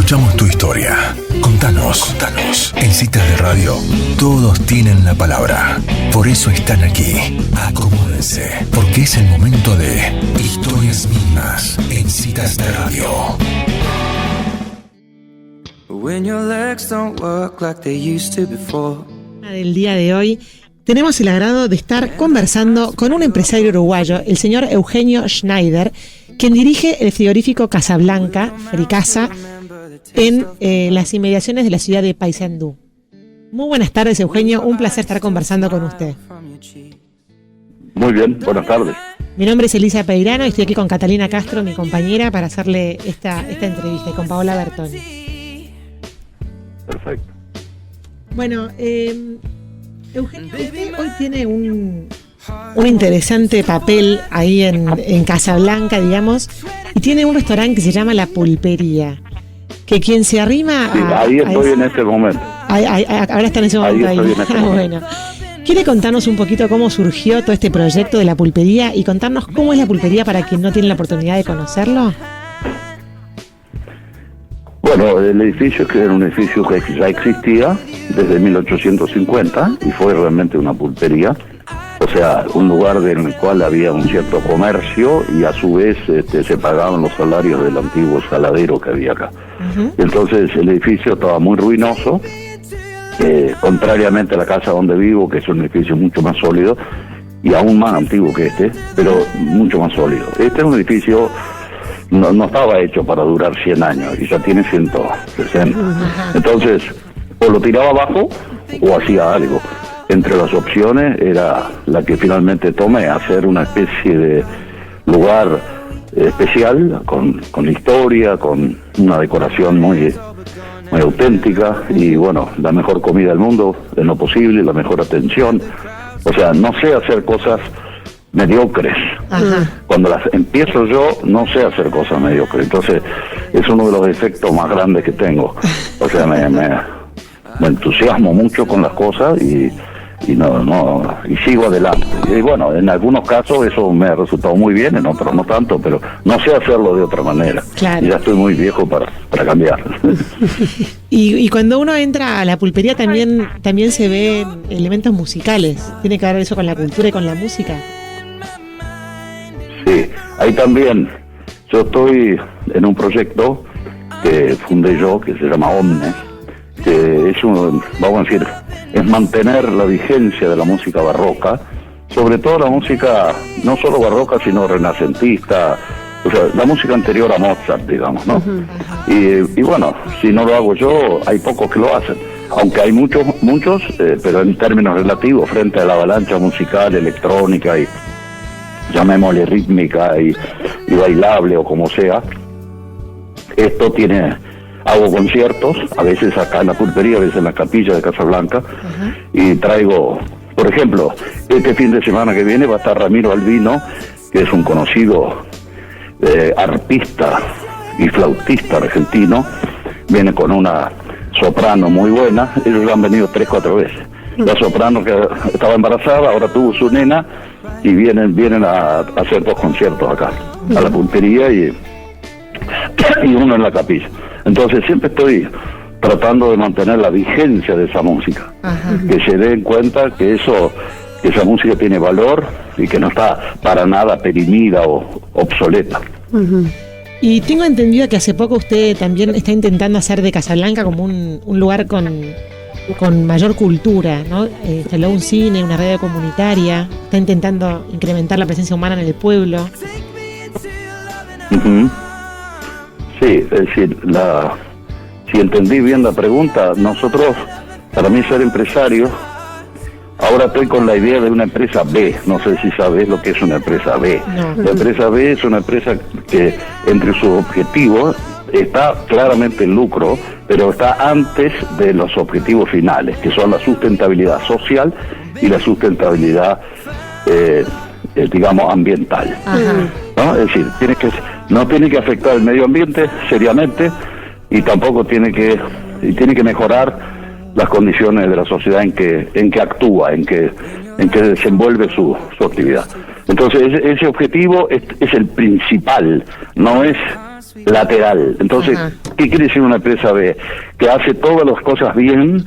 Escuchamos tu historia. Contanos. En Citas de Radio, todos tienen la palabra. Por eso están aquí. Acomódense, porque es el momento de Historias Mínimas en Citas de Radio. Del día de hoy tenemos el agrado de estar conversando con un empresario uruguayo, el señor Eugenio Schneider, quien dirige el frigorífico Casablanca, Fricasa, en las inmediaciones de la ciudad de Paysandú. Muy buenas tardes, Eugenio, un placer estar conversando con usted. Muy bien, buenas tardes. Mi nombre es Elisa Peirano y estoy aquí con Catalina Castro, mi compañera, para hacerle esta entrevista, y con Paola Bertoni. Perfecto. Bueno, Eugenio, usted hoy tiene un interesante papel ahí en Casablanca, digamos, y tiene un restaurante que se llama La Pulpería, que quien se arrima sí, ahí estoy en este momento. Ahora está en ese momento ahí. Bueno. ¿Quiere contarnos un poquito cómo surgió todo este proyecto de La Pulpería y contarnos cómo es La Pulpería para quien no tiene la oportunidad de conocerlo? Bueno, el edificio, que era un edificio que ya existía desde 1850 y fue realmente una pulpería, o sea, un lugar en el cual había un cierto comercio y a su vez se pagaban los salarios del antiguo saladero que había acá. Uh-huh. Entonces el edificio estaba muy ruinoso, contrariamente a la casa donde vivo, que es un edificio mucho más sólido y aún más antiguo que este, pero mucho más sólido. Este es un edificio... No estaba hecho para durar 100 años y ya tiene 160. Entonces, o lo tiraba abajo o hacía algo. Entre las opciones era la que finalmente tomé, hacer una especie de lugar especial, con historia, con una decoración muy auténtica y bueno, la mejor comida del mundo en lo posible, la mejor atención. O sea, no sé hacer cosas mediocres. Ajá. Cuando las empiezo yo, no sé hacer cosas mediocres. Entonces, es uno de los defectos más grandes que tengo. O sea, me entusiasmo mucho con las cosas y sigo adelante. Y bueno, en algunos casos eso me ha resultado muy bien, en otros no tanto, pero no sé hacerlo de otra manera. Claro. Y ya estoy muy viejo para cambiar. Y cuando uno entra a La Pulpería también se ven elementos musicales. ¿Tiene que ver eso con la cultura y con la música? Sí, ahí también. Yo estoy en un proyecto que fundé yo, que se llama Omnes, que es vamos a decir, es mantener la vigencia de la música barroca, sobre todo la música, no solo barroca, sino renacentista, o sea, la música anterior a Mozart, digamos, ¿no? Uh-huh. Y bueno, si no lo hago yo, hay pocos que lo hacen, aunque hay muchos, pero en términos relativos, frente a la avalancha musical, electrónica y llamémosle rítmica y bailable o como sea, esto hago conciertos, a veces acá en La Pulpería, a veces en la capilla de Casablanca, uh-huh. Y traigo, por ejemplo, este fin de semana que viene va a estar Ramiro Albino, que es un conocido arpista y flautista argentino, viene con una soprano muy buena, ellos han venido 3-4 veces. La soprano que estaba embarazada, ahora tuvo su nena y vienen a hacer 2 conciertos acá, a La Pulpería y uno en la capilla. Entonces siempre estoy tratando de mantener la vigencia de esa música. Ajá. Que se den cuenta que esa música tiene valor y que no está para nada perimida o obsoleta. Uh-huh. Y tengo entendido que hace poco usted también está intentando hacer de Casablanca como un lugar con mayor cultura, ¿no? Instaló un cine, una radio comunitaria, está intentando incrementar la presencia humana en el pueblo. Uh-huh. Sí, es decir, si entendí bien la pregunta, nosotros, para mí ser empresario, ahora estoy con la idea de una empresa B, no sé si sabes lo que es una empresa B. No. La empresa B es una empresa que entre sus objetivos está claramente el lucro, pero está antes de los objetivos finales, que son la sustentabilidad social y la sustentabilidad, digamos, ambiental. ¿No? Es decir, no tiene que afectar el medio ambiente seriamente y tampoco tiene que mejorar las condiciones de la sociedad en que actúa, en que desenvuelve su actividad. Entonces ese objetivo es el principal, no es lateral. Entonces, ¿qué quiere decir una empresa B? Que hace todas las cosas bien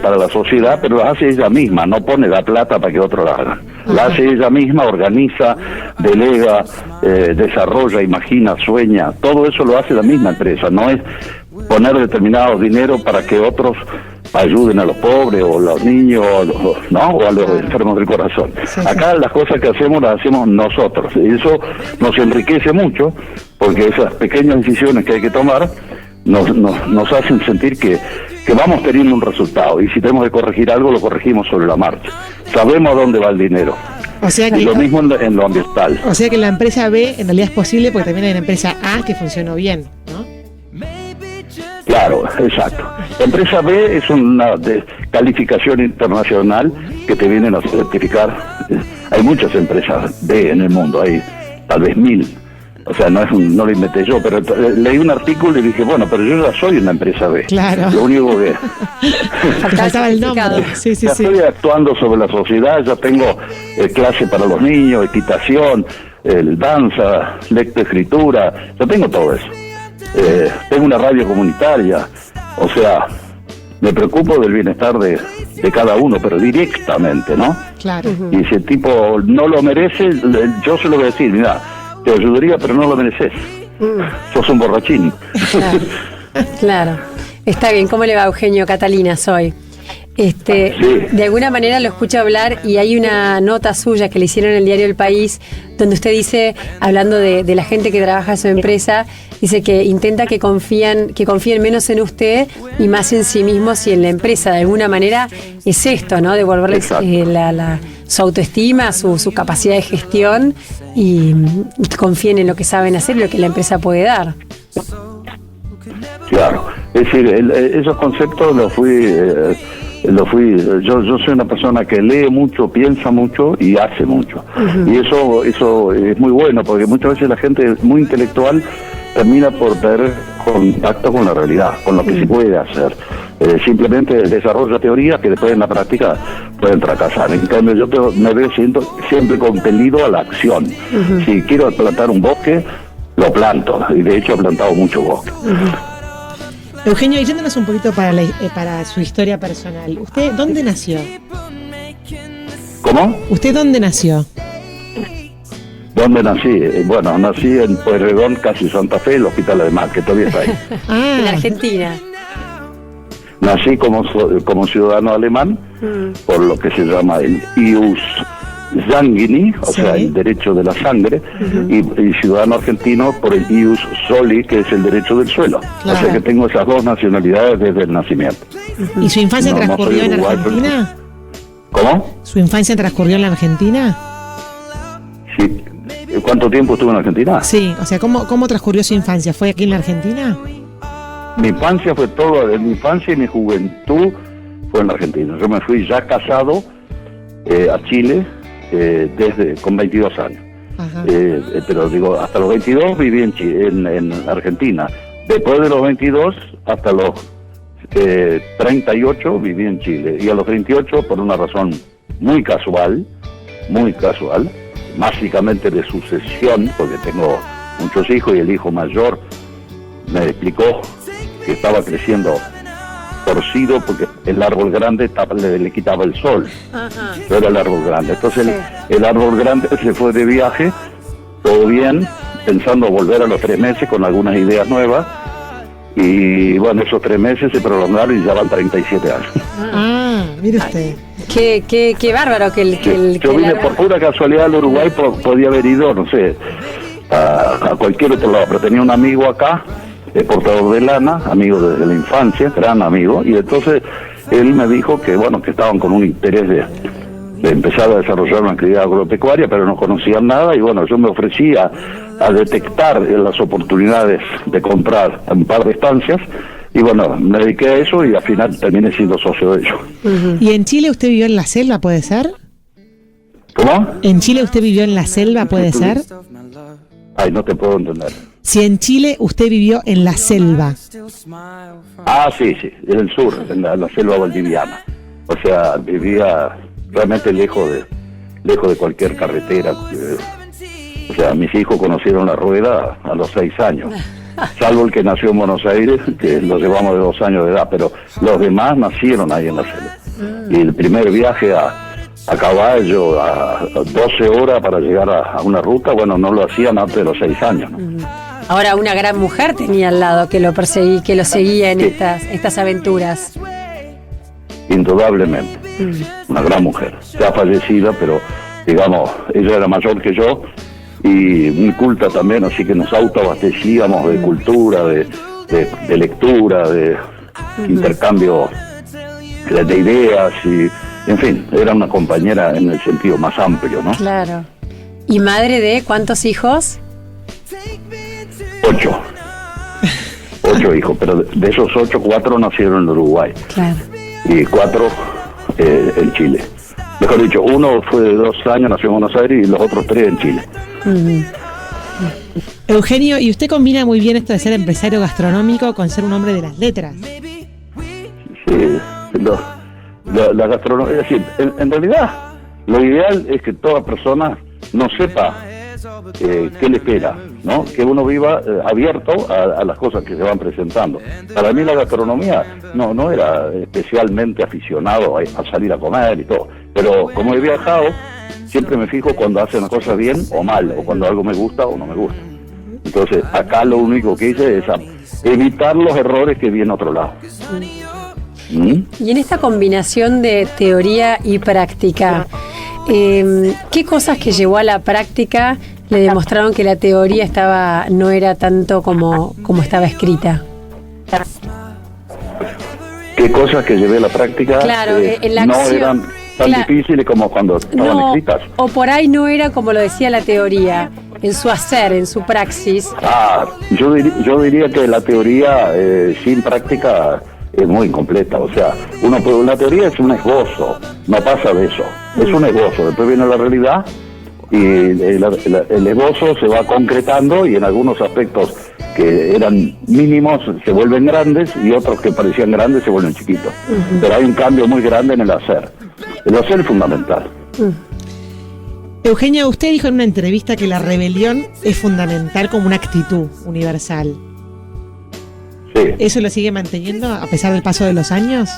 para la sociedad, pero las hace ella misma, no pone la plata para que otro la hagan. La hace ella misma, organiza, delega, desarrolla, imagina, sueña, todo eso lo hace la misma empresa, no es poner determinados dinero para que otros ayuden a los pobres o a los niños, o a los enfermos del corazón. Acá las cosas que hacemos las hacemos nosotros, y eso nos enriquece mucho, porque esas pequeñas decisiones que hay que tomar nos hacen sentir que vamos teniendo un resultado, y si tenemos que corregir algo, lo corregimos sobre la marcha. Sabemos a dónde va el dinero. O sea que, y lo mismo en lo ambiental. O sea que la empresa B en realidad es posible, porque también hay una empresa A que funcionó bien, ¿no? Claro, exacto. La empresa B es una calificación internacional que te vienen a certificar. Hay muchas empresas B en el mundo, hay tal vez 1000. O sea, no lo inventé yo, pero leí un artículo y dije, bueno, pero yo ya soy una empresa B. Claro. Lo único que... Faltaba el nombre. Sí. Estoy actuando sobre la sociedad, ya tengo clase para los niños, equitación, danza, lectoescritura, ya tengo todo eso. Tengo una radio comunitaria, o sea, me preocupo del bienestar de cada uno, pero directamente, ¿no? Claro. Y si el tipo no lo merece, yo se lo voy a decir, mira, te ayudaría, pero no lo mereces. Sos un borrachín. Claro. Está bien. ¿Cómo le va, Eugenio? Catalina soy. De alguna manera lo escucho hablar, y hay una nota suya que le hicieron en el diario El País, donde usted dice, hablando de la gente que trabaja en su empresa, dice que intenta que confíen menos en usted y más en sí mismos y en la empresa. De alguna manera es esto, ¿no? Devolverles su autoestima, su capacidad de gestión, y confíen en lo que saben hacer y lo que la empresa puede dar. Claro, es decir, esos conceptos los fui yo soy una persona que lee mucho, piensa mucho y hace mucho. Y eso es muy bueno, porque muchas veces la gente muy intelectual termina por perder contacto con la realidad, con lo que se puede hacer. Simplemente desarrolla teorías que después en la práctica pueden fracasar. En cambio, yo me veo siempre compelido a la acción. Si quiero plantar un bosque, lo planto, y de hecho he plantado mucho bosque. Eugenio, yéndonos un poquito para su historia personal, ¿usted dónde nació? ¿Cómo? ¿Usted dónde nació? ¿Dónde nací? Bueno, nací en Pueyrredón, casi Santa Fe, el Hospital Alemán, que todavía está ahí. En Argentina. Nací como ciudadano alemán, por lo que se llama el ius sanguini, o sea, el derecho de la sangre, y ciudadano argentino por el ius soli, que es el derecho del suelo. Claro. O sea que tengo esas dos nacionalidades desde el nacimiento. ¿Y su infancia transcurrió en Argentina? ¿Cómo? ¿Su infancia transcurrió en la Argentina? Sí. ¿Cuánto tiempo estuve en Argentina? Sí, o sea, ¿cómo transcurrió su infancia? ¿Fue aquí en la Argentina? Mi infancia fue todo, mi infancia y mi juventud fue en la Argentina. Yo me fui ya casado a Chile con 22 años. Pero digo, hasta los 22 viví en Argentina. Después de los 22 hasta los 38 viví en Chile. Y a los 38, por una razón muy casual, básicamente de sucesión, porque tengo muchos hijos y el hijo mayor me explicó que estaba creciendo torcido porque el árbol grande le quitaba el sol. Eso era el árbol grande. Entonces el árbol grande se fue de viaje, todo bien, pensando volver a los 3 meses con algunas ideas nuevas, y bueno, esos 3 meses se prolongaron y ya van 37 años. Mire usted. Qué bárbaro yo vine por pura casualidad al Uruguay, podía haber ido, no sé, a cualquier otro lado, pero tenía un amigo acá, portador de lana, amigo desde la infancia, gran amigo, y entonces él me dijo que bueno, que estaban con un interés de empezar a desarrollar una actividad agropecuaria, pero no conocían nada, y bueno, yo me ofrecí a detectar las oportunidades de comprar un par de estancias, y bueno, me dediqué a eso y al final terminé siendo socio de ellos. ¿Y en Chile usted vivió en la selva, puede ser? ¿Cómo? ¿En Chile usted vivió en la selva, puede ser? Ay, no te puedo entender. Si en Chile usted vivió en la selva. Sí, en el sur, en la selva valdiviana. O sea, vivía realmente lejos de cualquier carretera. O sea, mis hijos conocieron la rueda a los 6 años. Salvo el que nació en Buenos Aires, que lo llevamos de 2 años de edad, pero los demás nacieron ahí en la selva. Y el primer viaje a caballo, a 12 horas para llegar a una ruta, bueno, no lo hacían antes de los 6 años, ¿no? Ahora una gran mujer tenía al lado que lo seguía en estas aventuras. Indudablemente, una gran mujer, ya fallecida, pero digamos, ella era mayor que yo y muy culta también, así que nos autoabastecíamos de cultura, de lectura, de intercambio de ideas y, en fin, era una compañera en el sentido más amplio, ¿no? Claro. ¿Y madre de cuántos hijos? 8. 8 hijos, pero de esos 8, 4 nacieron en Uruguay. Claro. Y 4 en Chile. Mejor dicho, uno fue de 2 años, nació en Buenos Aires, y los otros 3 en Chile. Eugenio, y usted combina muy bien esto de ser empresario gastronómico con ser un hombre de las letras. Sí, la gastronomía, es decir, en realidad, lo ideal es que toda persona no sepa qué le espera, ¿no? Que uno viva abierto a las cosas que se van presentando. Para mí la gastronomía no era especialmente aficionado a salir a comer y todo, pero como he viajado, siempre me fijo cuando hacen las cosas bien o mal, o cuando algo me gusta o no me gusta. Entonces, acá lo único que hice es evitar los errores que vi en otro lado. Y en esta combinación de teoría y práctica, ¿qué cosas que llevó a la práctica le demostraron que la teoría no era tanto como estaba escrita? ¿Qué cosas que llevé a la práctica claro, en la no acción, eran tan difíciles como cuando estaban escritas? O por ahí no era como lo decía la teoría, en su hacer, en su praxis. Yo diría que la teoría sin práctica es muy incompleta. O sea, la teoría es un esbozo, no pasa de eso. Es un esbozo, después viene la realidad y el esbozo se va concretando y en algunos aspectos que eran mínimos se vuelven grandes y otros que parecían grandes se vuelven chiquitos. Pero hay un cambio muy grande en el hacer. El hacer es fundamental. Eugenio, usted dijo en una entrevista que la rebelión es fundamental como una actitud universal. Sí. ¿Eso lo sigue manteniendo a pesar del paso de los años?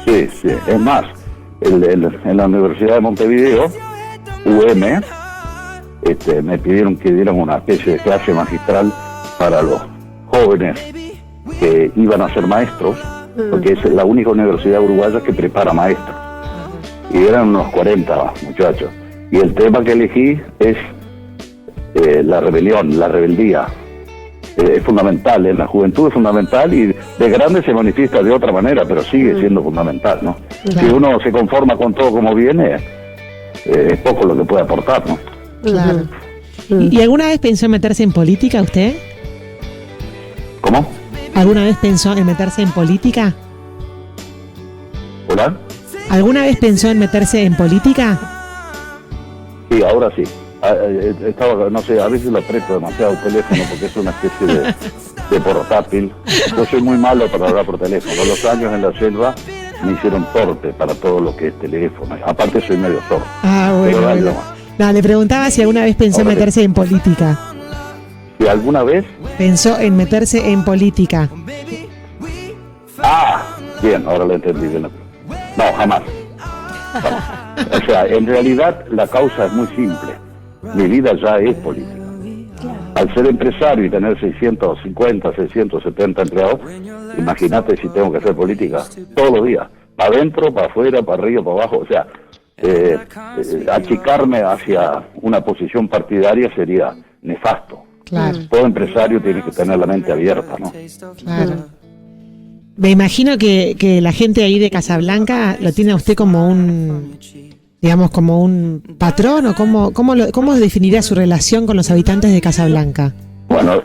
Sí. Es más, en la Universidad de Montevideo, UM, me pidieron que dieran una especie de clase magistral para los jóvenes que iban a ser maestros, porque es la única universidad uruguaya que prepara maestros. Y eran unos 40 muchachos. Y el tema que elegí es la rebelión, la rebeldía. Es fundamental, en la juventud es fundamental y de grande se manifiesta de otra manera, pero sigue siendo fundamental, ¿no? Claro. Si uno se conforma con todo como viene, es poco lo que puede aportar, ¿no? Claro. ¿Y alguna vez pensó en meterse en política usted? ¿Cómo? ¿Alguna vez pensó en meterse en política? ¿Hola? ¿Alguna vez pensó en meterse en política? Sí, ahora sí. No sé, a veces lo apreto demasiado el teléfono porque es una especie de portátil. Yo soy muy malo para hablar por teléfono. Los años en la selva me hicieron torpe para todo lo que es teléfono. Aparte soy medio sordo. Bueno. No, le preguntaba si alguna vez pensó en meterse en política. ¿Si alguna vez? Pensó en meterse en política. Bien, ahora lo entendí bien. No, jamás. O sea, en realidad la causa es muy simple. Mi vida ya es política. Al ser empresario y tener 650, 670 empleados, imagínate si tengo que hacer política todos los días, para adentro, para afuera, para arriba, para abajo. O sea, achicarme hacia una posición partidaria sería nefasto. Claro. Todo empresario tiene que tener la mente abierta, ¿no? Claro. Me imagino que la gente ahí de Casablanca lo tiene a usted como un patrón, o ¿cómo definiría su relación con los habitantes de Casablanca? Bueno,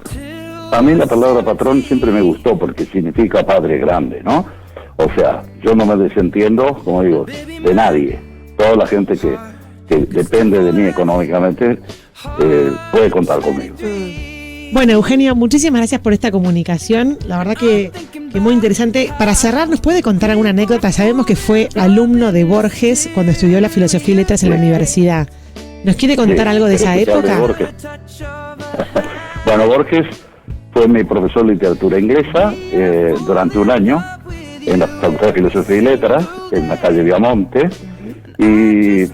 a mí la palabra patrón siempre me gustó porque significa padre grande, ¿no? O sea, yo no me desentiendo, como digo, de nadie. Toda la gente que depende de mí económicamente puede contar conmigo. Bueno, Eugenio, muchísimas gracias por esta comunicación. La verdad que muy interesante. Para cerrar, ¿nos puede contar alguna anécdota? Sabemos que fue alumno de Borges cuando estudió la filosofía y letras en la universidad. ¿Nos quiere contar algo de esa época? Borges. Bueno, Borges fue mi profesor de literatura inglesa durante un año en la Facultad de Filosofía y Letras, en la calle Viamonte, y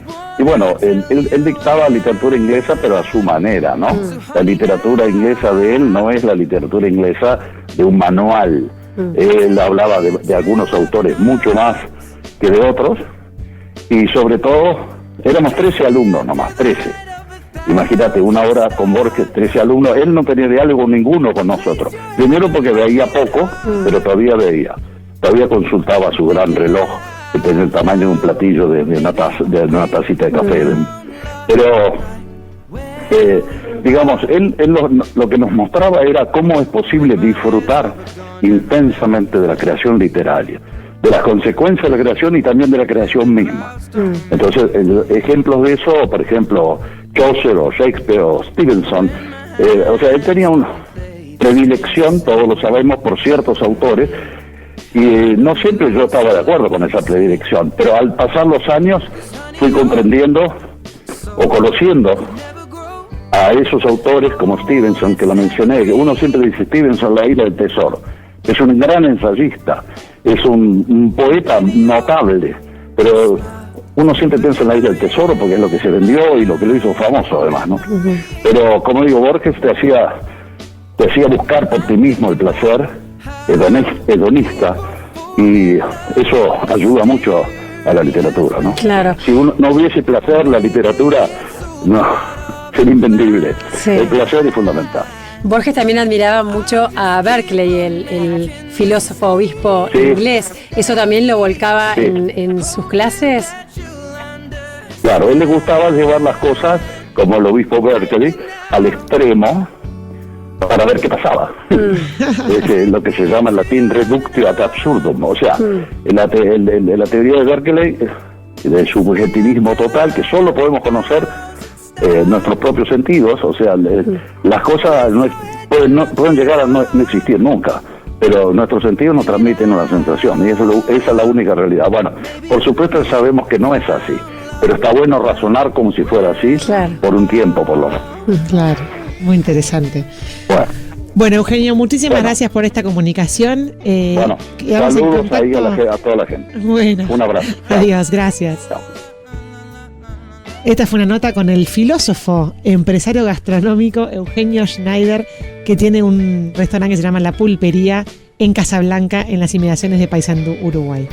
bueno, él dictaba literatura inglesa, pero a su manera, ¿no? La literatura inglesa de él no es la literatura inglesa de un manual. Él hablaba de algunos autores mucho más que de otros, y sobre todo, éramos 13 alumnos nomás, 13. Imagínate, una hora con Borges, 13 alumnos. Él no tenía diálogo ninguno con nosotros. Primero porque veía poco, pero todavía veía. Todavía consultaba su gran reloj, que tenía el tamaño de un platillo de una tacita de café. Pero, digamos, él lo que nos mostraba era cómo es posible disfrutar intensamente de la creación literaria, de las consecuencias de la creación y también de la creación misma. Entonces, ejemplos de eso, por ejemplo, Chaucer o Shakespeare o Stevenson, o sea, él tenía una predilección, todos lo sabemos, por ciertos autores, y no siempre yo estaba de acuerdo con esa predilección, pero al pasar los años fui comprendiendo o conociendo a esos autores como Stevenson, que lo mencioné, que uno siempre dice Stevenson, la isla del tesoro. Es un gran ensayista, es un poeta notable, pero uno siempre piensa en la isla del tesoro porque es lo que se vendió y lo que lo hizo famoso además, ¿no? Pero como digo, Borges te hacía buscar por ti mismo el placer hedonista, y eso ayuda mucho a la literatura, ¿no? Claro. Si uno no hubiese placer, la literatura no sería invendible. Sí. El placer es fundamental. Borges también admiraba mucho a Berkeley, el filósofo obispo inglés. ¿Eso también lo volcaba en sus clases? Claro, a él le gustaba llevar las cosas, como el obispo Berkeley, al extremo para ver qué pasaba. Es lo que se llama en latín reductio ad absurdum. O sea, en la teoría de Berkeley, de su subjetivismo total, que solo podemos conocer nuestros propios sentidos, o sea, las cosas pueden llegar a no existir nunca, pero nuestros sentidos nos transmiten una sensación, y esa es la única realidad. Bueno, por supuesto sabemos que no es así, pero está bueno razonar como si fuera así, claro, por un tiempo por lo menos. Claro, muy interesante. Bueno, Eugenio, muchísimas gracias por esta comunicación. Saludos ahí a toda la gente. Bueno, un abrazo. Adiós, gracias. Chao. Esta fue una nota con el filósofo, empresario gastronómico Eugenio Schneider, que tiene un restaurante que se llama La Pulpería en Casablanca, en las inmediaciones de Paysandú, Uruguay.